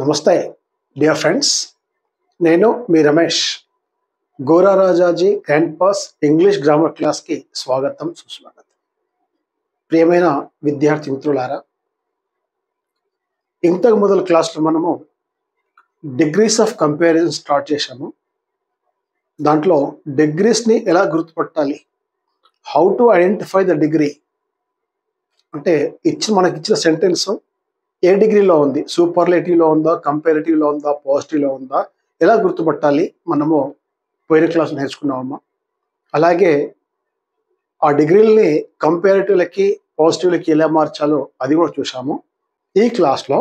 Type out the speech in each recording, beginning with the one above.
నమస్తే dear friends, నేను మీ Ramesh. Gora Rajaji grand pass English grammar క్లాస్కి స్వాగతం సుస్వాగతం. ప్రియమైన విద్యార్థి మిత్రులారా, ఇంతకు మొదలు క్లాస్లో మనము డిగ్రీస్ ఆఫ్ కంపారిజన్ స్టార్ట్ చేశాము. దాంట్లో డిగ్రీస్ని ఎలా గుర్తుపట్టాలి, how to identify the degree అంటే మనకిచ్చిన సెంటెన్స్ ఏ డిగ్రీలో ఉంది, సూపర్లేటివ్లో ఉందా, కంపారిటివ్లో ఉందా, పాజిటివ్లో ఉందా, ఎలా గుర్తుపట్టాలి మనము పోయిన క్లాస్ నేర్చుకున్నామమ్మా. అలాగే ఆ డిగ్రీలని కంపారిటివ్లకి పాజిటివ్లకి ఎలా మార్చాలో అది కూడా చూసాము. ఈ క్లాస్లో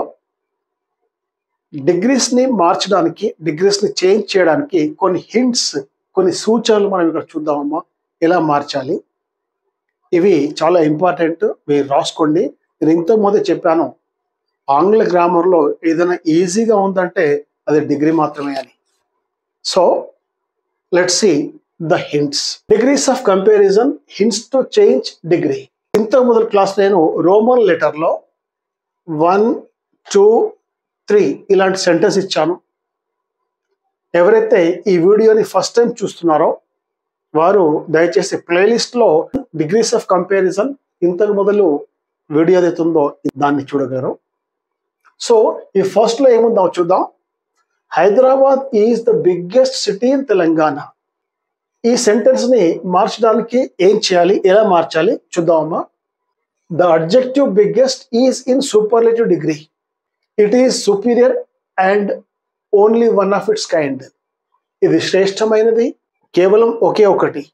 డిగ్రీస్ని మార్చడానికి, డిగ్రీస్ని చేంజ్ చేయడానికి కొన్ని హింట్స్, కొన్ని సూచనలు మనం ఇక్కడ చూద్దామమ్మా. ఎలా మార్చాలి, ఇవి చాలా ఇంపార్టెంట్, మీరు రాసుకోండి. నేను ఇంతకుముందే చెప్పాను, ఆంగ్ల గ్రామర్లో ఏదైనా ఈజీగా ఉందంటే అది డిగ్రీ మాత్రమే అని. So let's see the hints. Degrees of comparison, hints to change degree. ఇంతకు మొదటి క్లాస్ నేను రోమన్ లెటర్లో 1, 2, 3 ఇలాంటి సెంటెన్స్ ఇచ్చాను. ఎవరైతే ఈ వీడియోని ఫస్ట్ టైం చూస్తున్నారో వారు దయచేసి ప్లేలిస్ట్లో డిగ్రీస్ ఆఫ్ కంపారిజన్ ఇంతకు మొదలు వీడియో ఏదైతుందో దాన్ని చూడగలరు. సో ఈ ఫస్ట్లో ఏముందో చూద్దాం. Hyderabad is the biggest city in Telangana. ఈ సెంటెన్స్ని మార్చడానికి ఏం చేయాలి, ఎలా మార్చాలి చూద్దామమ్మా. The adjective biggest is in superlative degree. It is superior and only one of its kind. ఇది శ్రేష్టమైనది, కేవలం ఒకే ఒకటి.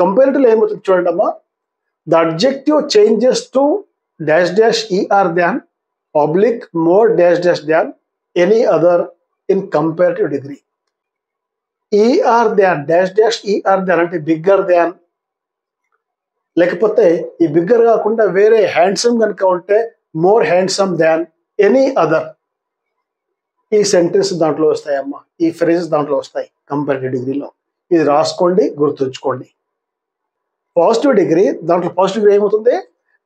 కంపారిటివ్లో ఏమవుతుంది చూడండి అమ్మా. The adjective changes to dash dash E R than oblique more dash dash than any other in comparative degree. ER than dash dash ER than అంటే బిగ్గర్ దాన్, లేకపోతే ఈ బిగ్గర్ కాకుండా వేరే హ్యాండ్సమ్ కనుక ఉంటే more handsome than any other. ఈ sentence దాంట్లో వస్తాయమ్మా, ఈ ఫ్రేజెస్ దాంట్లో వస్తాయి కంపారిటివ్ డిగ్రీలో. ఇది రాసుకోండి, గుర్తుంచుకోండి. పాజిటివ్ డిగ్రీ, దాంట్లో పాజిటివ్ డిగ్రీ ఏమవుతుంది,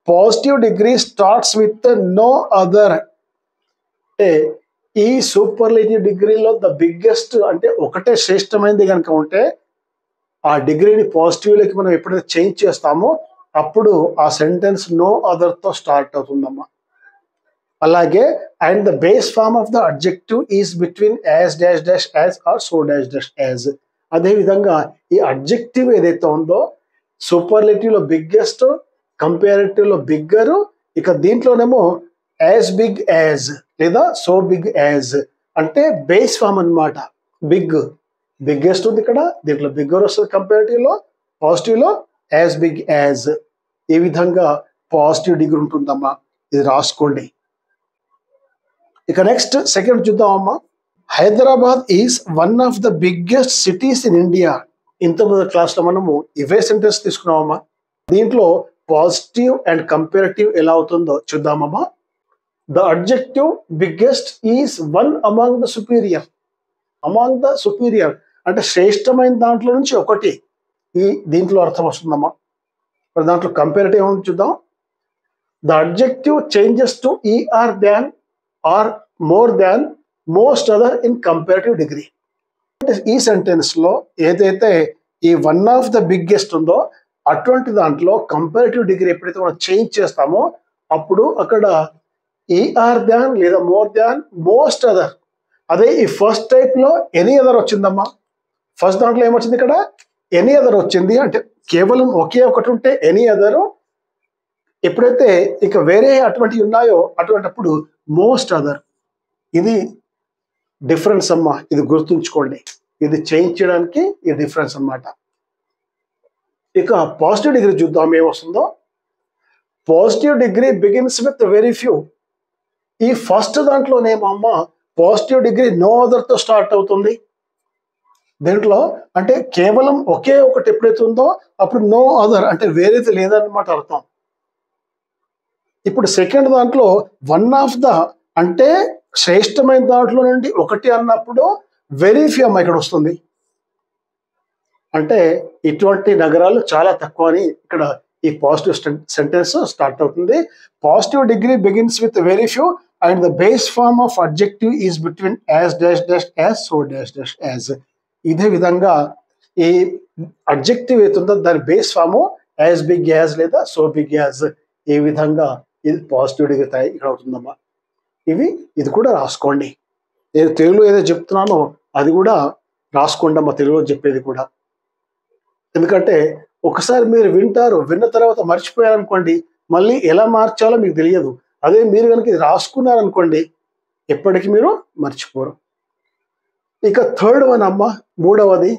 positive degree starts with no other. అంటే ఈ సూపర్లేటివ్ డిగ్రీలో ద బిగ్గెస్ట్ అంటే ఒకటే శ్రేష్టమైనది కనుక ఉంటే ఆ డిగ్రీని పాజిటివ్లోకి మనం ఎప్పుడైతే చేంజ్ చేస్తామో అప్పుడు ఆ సెంటెన్స్ నో అదర్తో స్టార్ట్ అవుతుందమ్మా. అలాగే and the base form of the adjective is between as dash dash as or so dash dash as. అదేవిధంగా ఈ అడ్జెక్టివ్ ఏదైతే ఉందో సూపర్లేటివ్లో బిగ్గెస్ట్, కంపారిటివ్లో బిగ్గరు, ఇక దీంట్లోనేమో యాజ్ బిగ్ యాజ్ లేదా సో బిగ్ యాజ్ అంటే బేస్ ఫామ్ అనమాట. బిగ్గెస్ట్ ఉంది ఇక్కడ, దీంట్లో బిగ్గర్ వస్తుంది కంపారిటివ్లో, పాజిటివ్లో యాజ్ బిగ్ యాజ్. ఈ విధంగా పాజిటివ్ డిగ్రీ ఉంటుందమ్మా, ఇది రాసుకోండి. ఇక నెక్స్ట్ సెకండ్ చూద్దామమ్మా. Hyderabad is one of the biggest cities in India. ఇంత మొదటి క్లాస్లో మనము ఇవే సెంటెన్స్ తీసుకున్నామమ్మా. దీంట్లో పాజిటివ్ అండ్ కంపారిటివ్ ఎలా అవుతుందో చూద్దామమ్మా. The adjective biggest is one among the superior. Among the superior అంటే శ్రేష్టమైన దాంట్లో నుంచి ఒకటి. ఈ దీంట్లో అర్థం వస్తుందమ్మా. మరి దాంట్లో కంపారిటివ్ ఏమని చూద్దాం. The adjective changes to E R than or more than most other in comparative degree. అంటే ఈ సెంటెన్స్లో ఏదైతే ఈ వన్ ఆఫ్ ద బిగ్గెస్ట్ ఉందో అటువంటి దాంట్లో కంపారిటివ్ డిగ్రీ ఎప్పుడైతే మనం చేంజ్ చేస్తామో అప్పుడు అక్కడ ఈఆర్ దాన్ లేదా మోర్ దాన్ మోస్ట్ అదర్. అదే ఈ ఫస్ట్ టైప్లో ఎనీ అదర్ వచ్చిందమ్మా. ఫస్ట్ దాంట్లో ఏమొచ్చింది, ఇక్కడ ఎనీ అదర్ వచ్చింది. అంటే కేవలం ఒకే ఒకటి ఉంటే ఎనీ అదరు. ఎప్పుడైతే ఇక వేరే అటువంటివి ఉన్నాయో అటువంటిప్పుడు మోస్ట్ అదర్. ఇది డిఫరెన్స్ అమ్మా, ఇది గుర్తుంచుకోండి. ఇది చేంజ్ చేయడానికి ఈ డిఫరెన్స్ అన్నమాట. ఇక పాజిటివ్ డిగ్రీ చూద్దాం ఏమొస్తుందో. Positive degree begins with very few. ఈ ఫస్ట్ దాంట్లోనేమమ్మా పాజిటివ్ డిగ్రీ నో అదర్తో స్టార్ట్ అవుతుంది. దీంట్లో అంటే కేవలం ఒకే ఒకటి ఎప్పుడైతే ఉందో అప్పుడు నో అదర్ అంటే వేరేది లేదన్నమాట అర్థం. ఇప్పుడు సెకండ్ దాంట్లో వన్ ఆఫ్ ద అంటే శ్రేష్టమైన దాంట్లో నుండి ఒకటి అన్నప్పుడు వెరీ ఫ్యూ అమ్మ ఇక్కడ వస్తుంది. అంటే ఇటువంటి నగరాలు చాలా తక్కువ అని ఇక్కడ ఈ పాజిటివ్ సెంటెన్స్ స్టార్ట్ అవుతుంది. Positive degree begins with very few and the base form of adjective is between as dash dash as, so dash dash as. ఇదే విధంగా ఈ అడ్జెక్టివ్ ఏతుందో దాని base form as big as లేదా so big as, ఏ విధంగా ఇది positive degree ఇక్కడ అవుతుందమ్మా. ఇది కూడా రాసుకోండి. నేను తెలుగులో ఏదో చెప్తున్నానో అది కూడా రాసుకోండి అమ్మా, తెలుగులో చెప్పేది కూడా. ఎందుకంటే ఒకసారి మీరు వింటారు, విన్న తర్వాత మర్చిపోయారనుకోండి, మళ్ళీ ఎలా మార్చాలో మీకు తెలియదు. అదే మీరు కనుక ఇది రాసుకున్నారనుకోండి, ఎప్పటికీ మీరు మర్చిపోరు. ఇక థర్డ్ వన్ అమ్మ, మూడవది,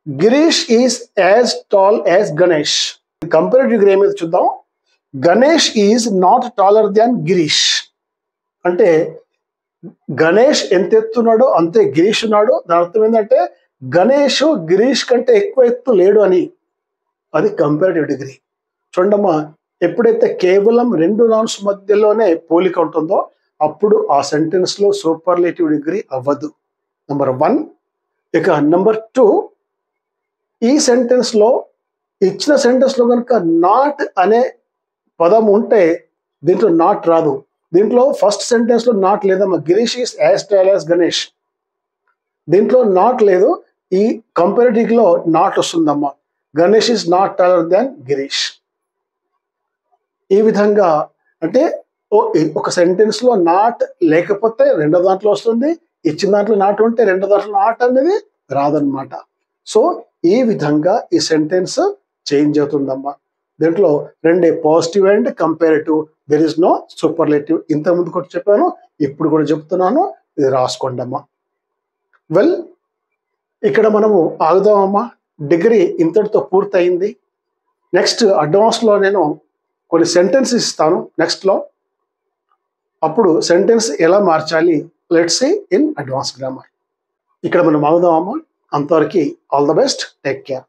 Girish is as tall as Ganesh. Comparative degree ఏమైతే చూద్దాం. Ganesh is not taller than Girish. అంటే గణేష్ ఎంత ఎత్తున్నాడో అంతే గిరీష్ ఉన్నాడు. దాని అర్థం ఏంటంటే గణేష్ గిరీష్ కంటే ఎక్కువ ఎత్తు లేడు అని. అది కంపారిటివ్ డిగ్రీ. చూడమ్మా, ఎప్పుడైతే కేవలం రెండు నౌన్స్ మధ్యలోనే పోలిక ఉంటుందో అప్పుడు ఆ సెంటెన్స్ లో సూపర్లేటివ్ డిగ్రీ అవ్వదు. నెంబర్ 1. ఇక నెంబర్ 2, ఈ సెంటెన్స్ లో ఇచ్చిన సెంటెన్స్ లో కనుక నాట్ అనే పదం ఉంటే దీంట్లో నాట్ రాదు. దీంట్లో ఫస్ట్ సెంటెన్స్ లో నాట్ లేదమ్మా. Girish is as tall as Ganesh, దీంట్లో నాట్ లేదు. ఈ కంపారిటివ్ లో నాట్ వస్తుందమ్మా. Ganesh is not taller than Girish. ఈ విధంగా అంటే ఒక సెంటెన్స్ లో నాట్ లేకపోతే రెండో దాంట్లో వస్తుంది, ఇచ్చిన దాంట్లో నాట్ ఉంటే రెండో దాంట్లో నాట్ అనేది రాదనమాట. సో ఈ విధంగా ఈ సెంటెన్స్ చేంజ్ అవుతుందమ్మా. దీంట్లో రెండే, positive and comparative. There is no superlative. ఇంతకుముందు కూడా చెప్పాను, ఇప్పుడు కూడా చెప్తున్నాను, ఇది రాసుకోండి అమ్మా. వెల్, ఇక్కడ మనము ఆగుదామమ్మా. డిగ్రీ ఇంతటితో పూర్తయింది. నెక్స్ట్ అడ్వాన్స్లో నేను కొన్ని సెంటెన్సెస్ ఇస్తాను నెక్స్ట్లో. అప్పుడు సెంటెన్స్ ఎలా మార్చాలి let's see in advance grammar. ఇక్కడ మనం ఆగుదామమ్మా. అంతవరకు all the best, take care.